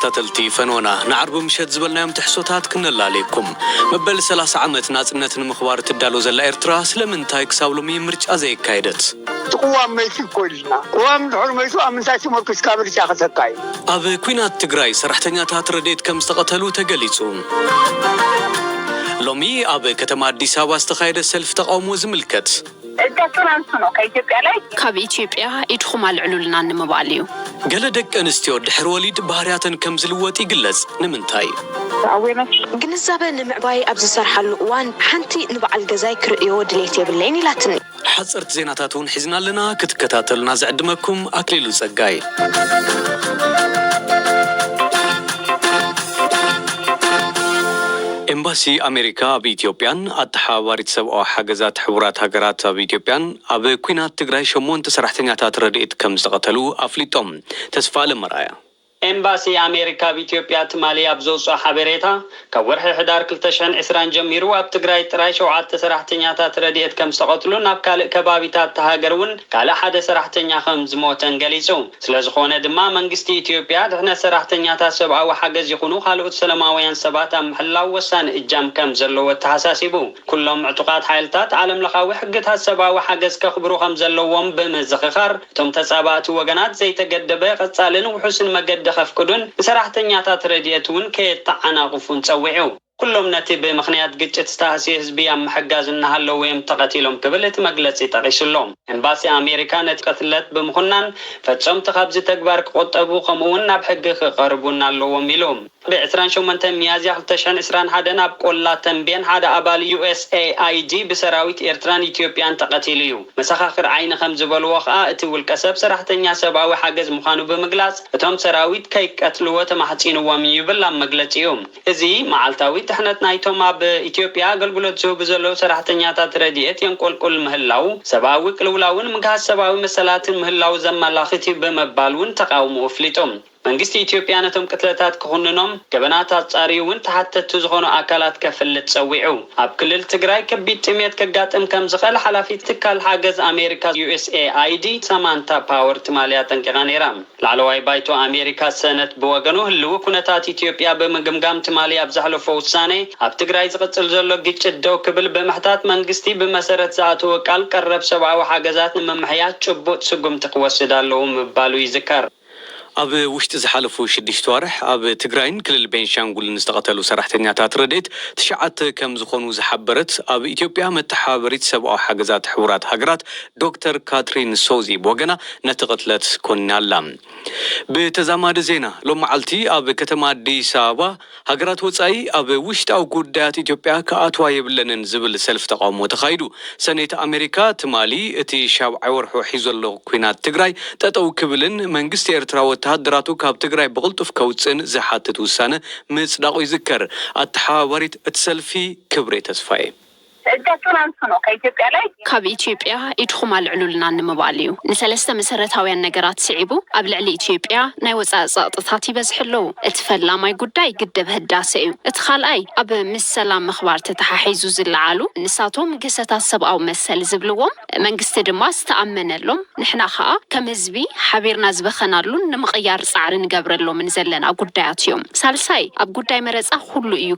تختاتلتي فنونا نعرب مشهد زبلنا يوم تحسوتات كنا عليكم مبل 30 عامت ناصنتن مخبار تدالو زلا إرترا سلمن تايك ساولومي مرج أزاي كايدت قوام ميسي كلنا قوام حرميسو أمساسي مركز كابر شاخ سكاي أب كوينات تجراي صراحتني ترديت كم استقتلوا تجليسون لومي أب كتم أديس أبا استخايد سلف تقوم زملكت كاب إثيوبيا إدخم على العلولنا نمباليو قلدك أنستيو دحر وليد بحرياتن كم زلواتي قلز نمنتاي جنزابة نمعباي أبز سرحل وان حنتي نبعل جزايكر يود ليتي بالليني لاتني حصرت زيناتاتون حزنا لنا كتكتاتلنا زعدمكم أكليلو زقاي إمباسي أمريكا بإثيوبيان التحاورات سبعة حجزات حوارات هجرات بإثيوبيان أب كوينات تجراي شمون تسرحتني ترديت كم استقتلوا أفليتهم تسفال مرايا إمباسي أمريكا بإثيوبيا تمالي أبزوص حبريتها كورح حدار كلتشان إسران جميرو أب تجراي تراي شوعات تسرحتني ترديت كم استقتلوا نبكال كبابيتات تهاجرون كلا حد سرحتني خمس موتن جليسو سلازخونة دما منجستي إثيوبيا دهنا سرحتني سبعة وحجز يخونو خالود سلماويان سبات محلا وسان إجام كم زلوا التحساسيبو كلهم اعتقاد حيلتات عالم لخاوي حقتها سبعة وحجز كخبرو خمزلوهم بمزخخر تم تسابات وجنات زي تجدبه قصالن وحسن مجد خفكدون سرحتني ترديتون كي تعناقفون تسويعو كلهم نتيب مخنيات جت تستهسي حزبيا محجز إنها لو يم تقتيلهم قبلت مجلس يتغيشلهم إمباسي أمريكا نتقتلت بمخنن فتشم تخبز تكبر قطبو قمونا بحق قربونا لو ميلهم بعسران شو من تم يازي حلتشان إسران حدنا بقولة تنبين حدا أبال USAID بسراويت إيرتران إثيوبيان تقتيليو مسخاخر عين خمز بالوقع اتو الكسب سرحتنيا سبعة حجز مخانو بمجلس اتهم سراويت كيك قتلوه محتين وامي بلا مجلس يوم إزي معلتاوي تحنت نايتوما بإثيوبيا قلقلت زو بزلو سرحتنيا ترديت ينقل كل مهلاو سباوي كلولاون مجهز سباوي مسلات مهلاو زملاختي بمبالون تقاومو فليتهم መንግስት ኢትዮጵያነቱም ቅትለታት ከሆነኖም ገበናታት ጻሪውን ተሐተቱ ዝሆኑ አካላት ከፍልት ጸዊዑ ኣብ ክልል ትግራይ ከቢድ ጥሜት ከጋጥም ከም ዝኸል ሓላፊት ትካል ሓገዝ ኣሜሪካ USAID ሳማንታ ፓወር ትማልያ ጠንቀቃ ነራ ላዕለዋይ ባይቶ ኣሜሪካ ሰነት በወገኑ ህልው ኩነታት ኢትዮጵያ በመገምጋም ትማልያ ኣብዛሕለፈ ውሳኔ ኣብ ትግራይ ዝቅጽል ዘሎ ግጭት ደው ክብል በመሕታት መንግስቲ በመሰረት ዛቱ ቃል ቀረብ ሰብዓዊ ሓገዛት ንመምሕያት ጭቡጥ ስጉምቲ ክወስዳለው ምባሉ ይዝከር أب وشت زحلفو شديش توارح أب تجراين كل البنشانغول نستقتلوا سرحتني ترديت تشعت كم زخون وزحبرت أب إثيوبيا متحابرت سبعة حجزات حوارات هجرات دكتور كاترين سوزي بوجنا نتقتلت كنا لام بتزامد زينة لو معلتي أب كتما دي سابا هجرات وصاي أب وشت أو قدات إثيوبيا كأتوا يبلن زبل سلف تقام وتخايدو سنة أمريكا تمالي اتي شاب عورحو حيزلو كوينات تجراي تتو كبلن منجست إرتراوت تهدراتو كاب تجراي بغلطف كوتسن زحاتت وسانة مصداقو يذكر التحاورت اتسلفي كبري تسفاي كاب إثيوبيا إدخم على العلولنا نمباليو نسلسة مسرتاويا نجارات صعبو قبل على إثيوبيا نايوصا ساطتاتي بزحلو اتفلا ما يقداي قدب هداسيو اتخال اي اب مسلام مخبار تتححيزو زلعالو نساتو مقستا سبقاو مسل زبلوهم منقست دما استأمنلهم نحنا خا كمزبي حبيرنا زبخنالو نمغيار صعر نقبرلو من زلنا قداياتيوم سالساي اب قداي مرزا خلو ايو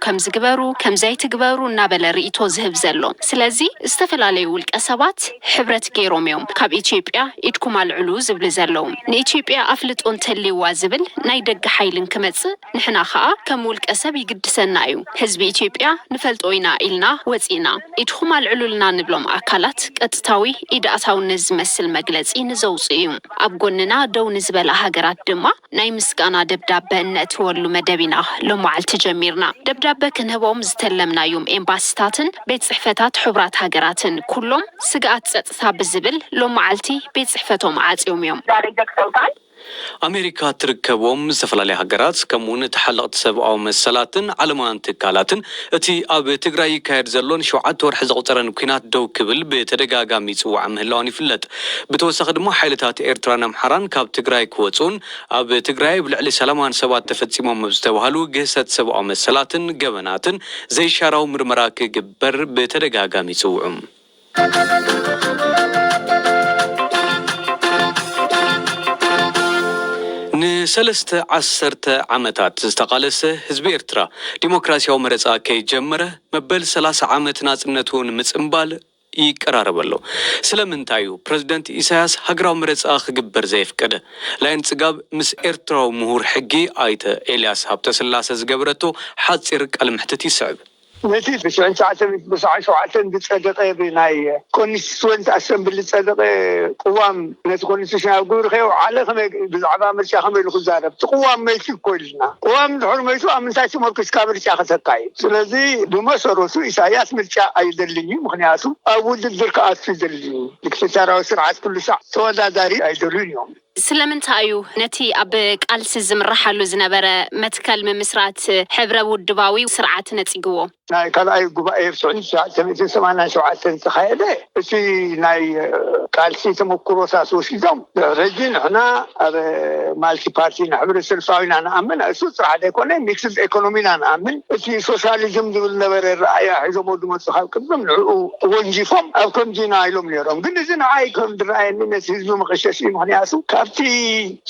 كم زي تقبرو نابل رئيتو زهب زلو سلازي استفلالي والكسبات حبرت كيروميوم كاب إثيوبيا إدكم على العلو زبل زلوم نإثيوبيا أفلت أنتلي وازبل نايدق حيلن كمتس نحنا خا كمول كسب يقد سنايو حزب إثيوبيا نفلت أوينا إلنا وزينا إدكم على العلو لنا نبلوم أكلات كتتاوي إذا أتاو نزمسل مجلسي نزوصيوم أبقوننا دو نزبل هاجرات دما ناي مسكانا دبدابة نتولو مدبينا لو معل تجميرنا دبدابة كنهبوم زتلمنا يوم إمباستاتن بيت صحفتات حبرات هاجراتن كلهم سقات ثاب الزبل لو معلتي بيت صحفتهم عاد يوم أمريكا تركبهم زفلالي هجرات كمون تحلقت سبعة مسلاتن علمان تكالاتن اتي أب تجراي كاير زلون شوعات ورح زغطرن كينات دو كبل بتدقاقا ميتسوع مهلاني فلت بتوسخ دمو حيلتات إيرتران محران كاب تجراي كوتون أب تجراي بالعلي سلامان سوات تفتسيمهم مبستوهالو جهست سبعة مسلاتن جبناتن زي شاراو مرمراك جبر بتدقاقا ميتسوعهم ንሰለስተ ዓሰርተ ዓመታት ዝተቃለሰ ህዝቢ ኤርትራ ዲሞክራሲያዊ መረፃ ከይጀመረ መበል 30 ዓመት ናጽነቱን ምጽምባል ይቀራረበሎ ስለምንታዩ ፕሬዝዳንት ኢሳያስ ሃገራዊ መረፃ ክግበር ዘይፍቀደ ላይን ጽጋብ ምስ ኤርትራዊ ምሁር ሕጊ አይተ ኤልያስ ሃብተስላሴ ዝገበረቶ ሓጺር ቃል ምሕተት ይስዕብ نتي بشان ساعتين بساعتين بتصدق بناي كونستيتوينت اسمبلي تصدق قوام نت كونستيشن اقول خيو على خم بزعبا مرشا خم الخزاره قوام ما يكولنا قوام حرميتو امنتاچ مركز كابر شاخ تكاي ስለዚህ በመሰረቱ ኢሳያስ ምርጫ አይደልኝም ምክንያቱም አውድ ድርካት ሲደልኝ ለክተራው ስርዓት ኩሉ ሰዓት ተወዳዳሪ አይደሉኝም ስለምንታዩ ነቲ ኣብ ቃልሲ ዝምራሓሉ ዝነበረ መትከል ምምስራት ሕብረ ውድባዊ ስርዓት ነጽግዎ ናይ ካልኣይ ጉባኤ ፍጹም ሰማና ሸውዓተን ተኻየደ እቲ ናይ ቃልሲ ተመክሮታት ወሲዶም ረጅን ሕና ኣብ ማልቲ ፓርቲ ሕብረ ሰልፋዊና ንኣምን እሱ ስርዓት ኣይኮነ ሚክስድ ኢኮኖሚና ንኣምን እቲ ሶሻሊዝም ዝብል ነበረ ረኣያ ሒዞም ወዱ መጽሓፍ ቅድም ንዕኡ ወንጂፎም ኣብ ከምዚና ኢሎም ነይሮም ግን እዚ ንዓይ ከም ዝረኣየኒ ነቲ ህዝቢ መቐሸሽ ምክንያቱ ካብቲ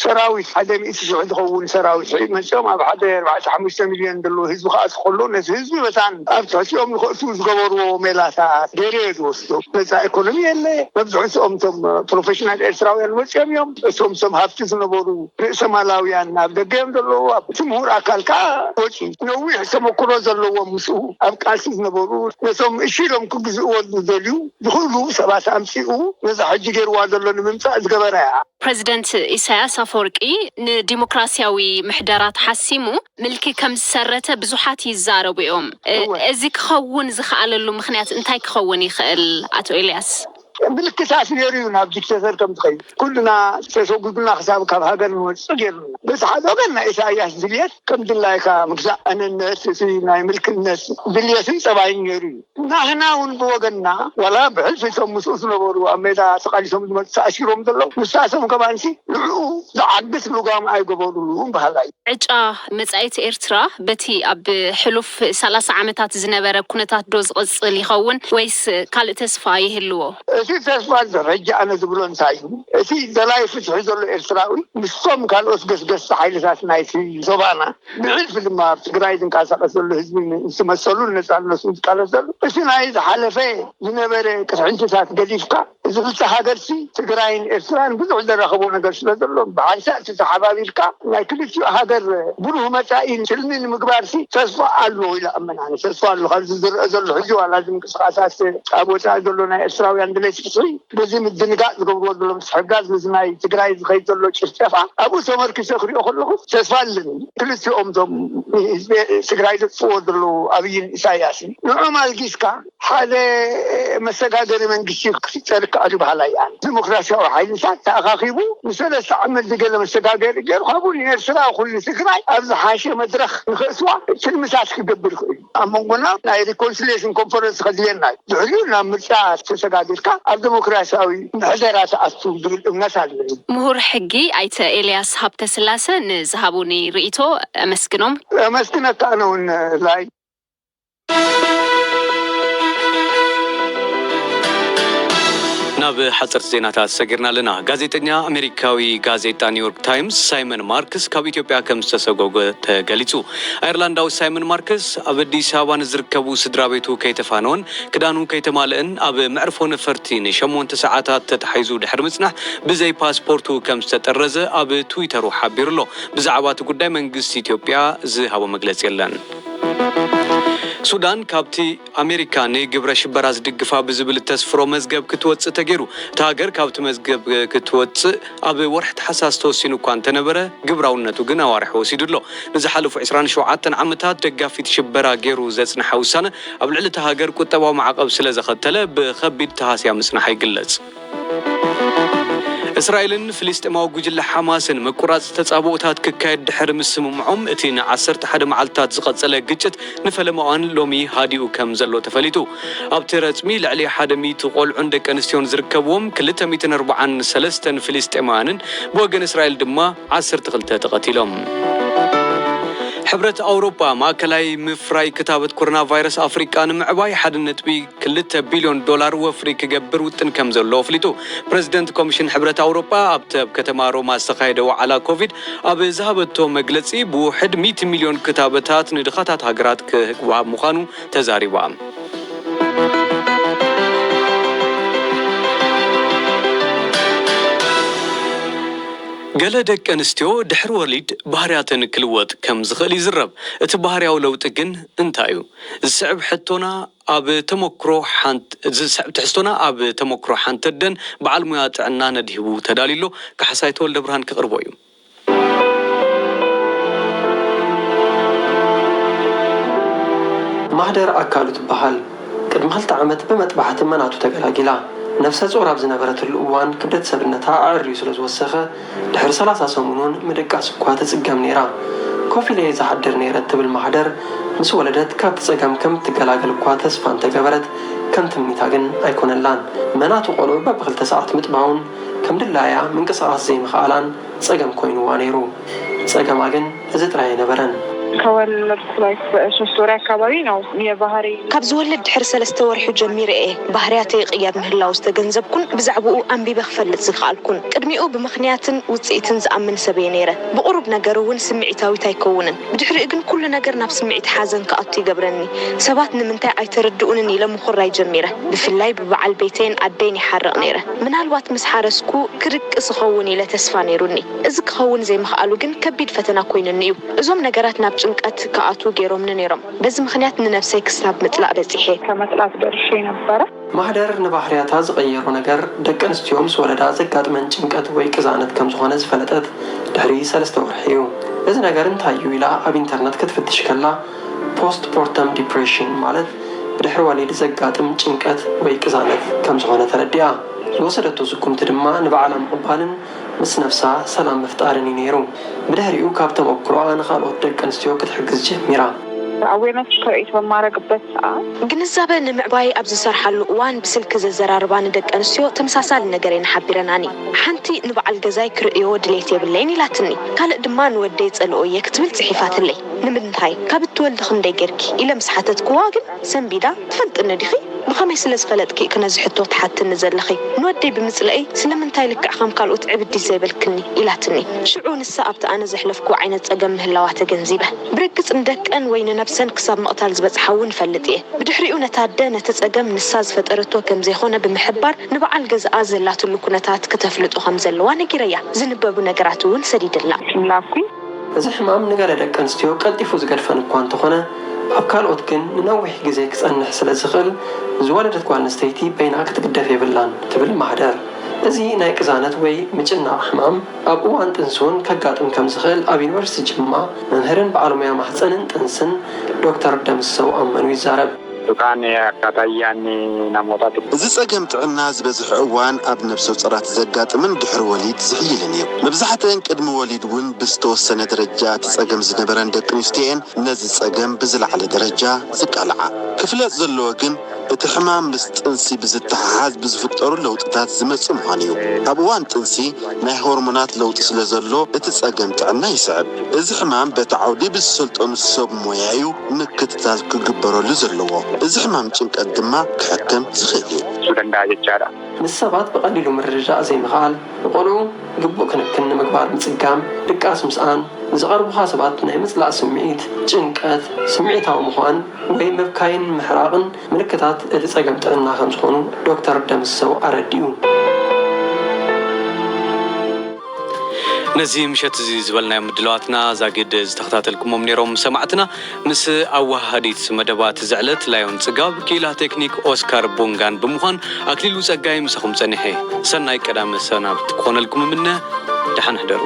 ሰራዊት ሓደ ሚእቲ ሽዑ ዝኸውን ሰራዊት መፅኦም ኣብ ሓደ 4-5 ሚልዮን ዘሎ ህዝቢ ከኣት ከሎ ነቲ ህዝቢ በታን ኣብ ትሕቲኦም ንክእቱ ዝገበርዎ ሜላታት ገይረ ዝወስዱ ነፃ ኢኮኖሚ የለ መብዝሕትኦም ቶም ፕሮፌሽናል ኤርትራውያን መፅኦም እዮም እቶም ሃብቲ ዝነበሩ ርእሰ ማላውያን ናብ ደገ እዮም ዘለዉ ኣብቲ ምሁር ኣካል ከዓ ወጪ ነዊሕ ተመክሮ ዘለዎም ምስኡ ኣብ ቃልሲ ዝነበሩ ነቶም እሺሎም ክግዝእዎ ዝደልዩ ዝኽእሉ ሰባት ኣምፂኡ ነዛ ሕጂ ገይርዋ ዘሎ ንምምፃእ ዝገበረ እያ ፕሬዝዳንት ኢሳያስ አፈወርቂ ንዲሞክራሲያዊ ምሕደራት ሓሲሙ ምልኪ ከም ዝሰረተ ብዙሓት ይዛረቡ እዮም እዚ ክኸውን ዝኽኣለሉ ምክንያት እንታይ ክኸውን ይኽእል ኣቶ ኤልያስ ምልክታት ነይሩ ናብ ዲክቴተር ከም ትኸይድ ኩልና ተሰጉድና ክሳብ ካብ ሃገር ንወፅእ ገይሩና በቲ ሓደ ወገን ናይ ኢሳያስ ድልየት ከም ድላይካ ምግዛእ ኣነነት ናይ ምልክነት ድልየትን ፀባይን ነይሩ እዩ ናህና እውን ብወገንና ዋላ ብሕልፊ እቶም ምስኡ ዝነበሩ ኣብ ሜዳ ተቃሊሶም ዝመፁ ተኣሲሮም ዘለዉ ንሳቶም ከማንሲ ንዕኡ ዝዓግስ ልጓም ኣይገበሩሉን ባህላ እዩ ዕጫ መጻኢት ኤርትራ በቲ ኣብ ሕሉፍ 30 ዓመታት ዝነበረ ኩነታት ዶ ዝቕፅል ይኸውን ወይስ ካልእ ተስፋ ይህልዎ እቲ ተስፋ ደረጃ ኣነ ዝብሎ እንታይ እዩ እቲ ዘላይ ፍትሒ ዘሎ ኤርትራዊ ምስቶም ካልኦት ገስገስቲ ሓይልታት ናይቲ ዞባና ብሕልፊ ድማ ኣብ ትግራይ ዝንቀሳቐስ ዘሎ ህዝቢ ዝመሰሉ ነፃነቱ ዝቃለስ ዘሎ እቲ ናይ ዝሓለፈ ዝነበረ ቅስዕንትታት ገዲፍካ እዚ ክልተ ሃገርሲ ትግራይን ኤርትራን ብዙሕ ዘራኸቦ ነገር ስለ ዘሎ ብሓንሳእ ተሓባቢልካ ናይ ክልቲኡ ሃገር ብሩህ መጻኢን ስልሚ ንምግባርሲ ተስፋ ኣሎ ኢለ ኣመን ኣነ ተስፋ ኣሎ ካብዚ ዝርአ ዘሎ ሕጂ ዋላ ዝምንቅስቃሳት ኣብ ወፃኢ ዘሎ ናይ ኤርትራውያን ድሌት ፍትሒ በዚ ምድንጋጥ ዝገብርዎ ዘሎ ምስሕጋዝ ነዚ ናይ ትግራይ ዝኸይድ ዘሎ ጭፍጨፋ ኣብኡ ተመርኪሰ ክሪኦ ከለኹ ተስፋ ኣለኒ ክልቲኦም ቶም ህዝቢ ትግራይ ዘጥፍዎ ዘለዉ ኣብይን ኢሳያስን ንዖም ኣልጊስካ ሓደ መሰጋገሪ መንግስቲ ክፍጠር ከኣሉ ባህላ እያ ዲሞክራሲያዊ ሓይልታት ተኣኻኺቡ ንሰለስተ ዓመት ዝገለ መሰጋገሪ ገይሩ ካብኡ ንኤርትራ ኩሉ ትግራይ ኣብ ዝሓሸ መድረክ ንክእትዋ ትልምታት ክገብር ይኽእል ኣብ መንጎና ናይ ሪኮንሲሊየሽን ኮንፈረንስ ከድልየና እዩ ድሕሪኡ ናብ ምርጫ ተሰጋጊርካ ኣብ ዲሞክራሲያዊ ምሕደራ ተኣቱ ዝብል እምነት ኣለኒ ምሁር ሕጊ ኣይተ ኤልያስ ሃብተስላሴ ንዝሃቡኒ ርእይቶ ኣመስግኖም ኣመስግነካ ኣነ እውን ላይ ናብ ሓፀርቲ ዜናታት ሰጊርና ኣለና ጋዜጠኛ ኣሜሪካዊ ጋዜጣ ኒውዮርክ ታይምስ ሳይመን ማርክስ ካብ ኢትዮጵያ ከም ዝተሰጎገ ተገሊጹ ኣየርላንዳዊ ሳይመን ማርክስ ኣብ አዲስ አበባ ዝርከቡ ስድራ ቤቱ ከይተፋነወን ክዳኑ ከይተማልአን ኣብ መዕርፎ ነፈርቲ ን8 ሰዓታት ተታሒዙ ድሕሪ ምጽናሕ ብዘይ ፓስፖርቱ ከም ዝተጠረዘ ኣብ ትዊተሩ ሓቢሩሎ ብዛዕባ እቲ ጉዳይ መንግስቲ ኢትዮጵያ ዝሃቦ መግለጺ የለን ሱዳን ካብቲ ኣሜሪካ ንግብረ ሽበራ ዝድግፋ ብዝብል ተስፍሮ መዝገብ ክትወፅእ ተገይሩ እቲ ሃገር ካብቲ መዝገብ ክትወፅእ ኣብ ወርሒ ታሕሳስ ተወሲኑ እኳ እንተነበረ ግብራውነቱ ግን ኣዋርሒ ወሲዱሎ ንዝሓለፉ 27 ዓመታት ደጋፊት ሽበራ ገይሩ ዘጽንሐ ውሳነ ኣብ ልዕሊ እቲ ሃገር ቁጠባዊ ማዕቀብ ስለ ዘኸተለ ብኸቢድ ተሃስያ ምጽናሕ ይግለጽ እስራኤልን ፍልስጤማዊ ጉጅለ ሓማስን መቁራጽ ተጻብኦታት ክካየድ ድሕሪ ምስምምዖም እቲ ን11 መዓልትታት ዝቐጸለ ግጭት ንፈለማዋን ሎሚ ሃዲኡ ከም ዘሎ ተፈሊጡ ኣብቲ ረጽሚ ልዕሊ 100 ቆልዑን ደቂ ኣንስትዮን ዝርከብዎም 243 ፍልስጤማውያንን ብወገን እስራኤል ድማ 12 ተቐቲሎም ሕብረት ኣውሮፓ ማእከላይ ምፍራይ ክታበት ኮሮና ቫይረስ ኣፍሪቃ ንምዕባይ 1.2 ቢልዮን ዶላር ወፍሪ ክገብር ውጥን ከም ዘሎ ኣፍሊጡ ፕሬዚደንት ኮሚሽን ሕብረት ኣውሮፓ ኣብ ከተማ ሮማ ዝተኻየደ ዋዕላ ኮቪድ ኣብ ዝሃበቶ መግለጺ ብውሕድ 100 ሚልዮን ክታበታት ንድኻታት ሃገራት ክህብ ምዃኑ ተዛሪባ ገለ ደቂ ኣንስትዮ ድሕሪ ወሊድ ባህርያተን ክልወጥ ከም ዝኽእል ይዝረብ እቲ ባህርያዊ ለውጢ ግን እንታይ እዩ ዝስዕብ ሕቶና ኣብ ተሞክሮ ሓንቲ ደን በዓል ሙያ ጥዕና ነድሂቡ ተዳሊሎ ካሕሳይ ተወልደ ብርሃን ክቕርቦ እዩ ማህደር ኣካሉ ትበሃል ቅድሚ 2 ዓመት በመጥባሕቲ መናቱ ተገላጊላ ነፍሰ ጾር ኣብ ዝነበረትሉ እዋን ክብደት ሰብነታ ኣዕርዩ ስለ ዝወሰኸ ድሕሪ 30 ሰሙኑን ምድቃስ እኳ ተጽገም ነይራ ኮፍ ኢለ ዝሓድር ነይረት ትብል ማህደር ምስ ወለደት ካብ ፀገም ከም ትገላገል እኳ ተስፋ እንተገበረት ከም ትምኒታ ግን ኣይኮነላን መናቱ ቆልዑ በብክልተ ሰዓት ምጥባውን ከም ድላያ ምንቅስቃስ ዘይምኽኣላን ፀገም ኮይኑዋ ነይሩ ፀገማ ግን እዚ ጥራይ ነበረን ከወለድኩ ላይ 3 ወር አካባቢ ነው የባህሪ ካብ ዝወለድ ድሕሪ 3 ወርሑ ጀሚረ ባህርያተይ ቅያድ ምህላው ዝተገንዘብኩን ብዛዕባኡ አንቢበ ክፈልጥ ዝኽኣልኩን ቅድሚኡ ብምኽንያትን ውጽኢትን ዝኣምን ሰበይ ነይረ ብቁሩብ ነገር እውን ስምዒታዊት ኣይከውንን ብድሕሪ ግን ኩሉ ነገር ናብ ስምዒት ሓዘን ከኣቱ ይገብረኒ ሰባት ንምንታይ ኣይተረድኡንን ኢለ ምኹራይ ጀሚረ ብፍላይ ብበዓል ቤተይን ኣደይን ይሓርቕ ነይረ ምናልባት ምስ ሓረስኩ ክርቅስ ክኸውን ኢለ ተስፋ ነይሩኒ እዚ ክኸውን ዘይምኽኣሉ ግን ከቢድ ፈተና ኮይኑኒ እዩ እዞም ነገራት ናብ ጭንቀት ከኣቱ ገይሮምኒ ነይሮም በዚ ምኽንያት ንነፍሰይ ክሳብ ምጥላእ በፂሐ ከመጥላት ደርሼ ነበረ ማህደር ንባህርያታ ዝቀየሩ ነገር ደቂ ኣንስትዮምስ ወለዳ ዘጋጥመን ጭንቀት ወይ ቅዛነት ከም ዝኾነ ዝፈለጠት ድሕሪ 3 ወርሒ እዩ እዚ ነገር እንታይ እዩ ኢላ ኣብ ኢንተርኔት ክትፍትሽ ከላ ፖስት ፖርተም ዲፕሬሽን ማለት ብድሕሪ ወሊድ ዘጋጥም ጭንቀት ወይ ቅዛነት ከም ዝኾነ ተረዲኣ ዝወሰደቶ ዝኩምቲ ድማ ንበዓላ ምቕባልን ምስ ነፍሳ ሰላም ምፍጣርን ነይሩ ብድሕሪኡ ካብ ተሞክሮኣ ንኻልኦት ደቂ ኣንስትዮ ክትሕግዝ ጀሚራ አዌርነስ ክሬት በማድረግበት ሰዓት ግንዛቤ ንምዕባይ ኣብ ዝሰርሓሉ እዋን ብስልክ ዘዘራርባ ንደቂ ኣንስትዮ ተመሳሳሊ ነገር ይንሓቢረናኒ ሓንቲ ንበዓል ገዛይ ክርእዮ ድሌት የብለይን ኢላትኒ ካልእ ድማ ንወደይ ፀልኦ እየ ክትብል ፅሒፋትለይ ንምንታይ ካብ እትወልዲ ክንደይ ጌርኪ ኢለ ምስ ሓተትክዋ ግን ሰንቢዳ ትፈልጥኒ ዲኺ ብኸመይ ስለ ዝፈለጥኪ ክነዚ ሕቶ ትሓትኒ ዘለኺ ንወደይ ብምፅለይ ስለምንታይ ልክዕ ከም ካልኦት ዕብዲ ዘይበልክኒ ኢላትኒ ሽዑ ንሳ ኣብቲ ኣነ ዘሕለፍኩ ዓይነት ፀገም ምህላዋ ተገንዚበ ብርግፅ ንደቀን ወይ ንነፍሰን ክሳብ መቕታል ዝበፅሓ እውን ፈልጥ እየ ብድሕሪኡ ነታደ ነቲ ፀገም ንሳ ዝፈጠረቶ ከም ዘይኮነ ብምሕባር ንበዓል ገዝኣ ዘላትሉ ኩነታት ከተፍልጡ ከም ዘለዋ ነጊረያ ዝንበቡ ነገራት እውን ሰዲድላ ላኩኝ እዚ ሕማም ንገለ ደቂ ኣንስትዮ ቀልጢፉ ዝገድፈን እኳ እንተኾነ ኣብ ካልኦት ግን ንነዊሕ ግዜ ክጸንሕ ስለ ዝኽእል ዝወለደት ጓል ኣንስተይቲ በይና ክትግደፍ የብላን ትብል ማህደር እዚ ናይ ቅዛነት ወይ ምጭናቕ ሕማም ኣብ እዋን ጥንሲ እውን ከጋጥም ከም ዝኽእል ኣብ ዩኒቨርሲቲ ጅማ መምህርን በዓል ሞያ ማህፀንን ጥንስን ዶክተር ደምሰው ኣመኑ ይዛረብ ዱካን ያካታያኒ ናሞታት እዚ ፀገም ጥዕና ዝበዝሕ እዋን ኣብ ነፍሰ ፀራት ዘጋጥምን ድሕሪ ወሊድ ዝሕይልን እዩ መብዛሕትአን ቅድሚ ወሊድ እውን ብዝተወሰነ ደረጃ ፀገም ዝነበረን ደቂ ኣንስትዮን ነዚ ፀገም ብዝለዓለ ደረጃ ዝቃልዓ ክፍለጥ ዘለዎ ግን እቲ ሕማም ምስ ጥንሲ ብዝተሓሓዝ ብዝፍጠሩ ለውጥታት ዝመጽእ ምዃኑ እዩ ኣብ እዋን ጥንሲ ናይ ሆርሞናት ለውጢ ስለ ዘሎ እቲ ፀገም ጥዕና ይስዕብ እዚ ሕማም በቲ ዓውዲ ብዝሰልጠኑ ሰብ ሞያ እዩ ምክትታል ክግበረሉ ዘለዎ እዚ ሕማም ጭንቀት ድማ ክሕከም ዝኽእል እዩ ሱደንዳ ጀቻዳ ምስ ሰባት ብቐሊሉ ምርድዳእ ዘይምኽኣል ንቆልዑ ግቡእ ክንክን ንምግባር ምጽጋም ድቃስ ምስኣን ዝቐርቡኻ ሰባት ናይ ምጽላእ ስምዒት ጭንቀት ስምዒታዊ ምዃን ወይ መብካይን ምሕራቕን ምልክታት እቲ ፀገም ጥዕና ከም ዝኾኑ ዶክተር ደምሰው ኣረዲኡ ነዚ ምሸት እዚ ዝበልናዮ ምድለዋትና ዛግድ ዝተኸታተልኩሞም ነይሮም ሰማዕትና ምስ ኣዋሃዲት መደባት ዝዕለት ላዮን ጽጋብ ኪላ ቴክኒክ ኦስካር ቦንጋን ብምዃን ኣክሊሉ ጸጋይ ምሳኹም ጸኒሐ ሰናይ ቀዳመ ሰናብት ክኾነልኩም ምነ ደሓን ሕደሩ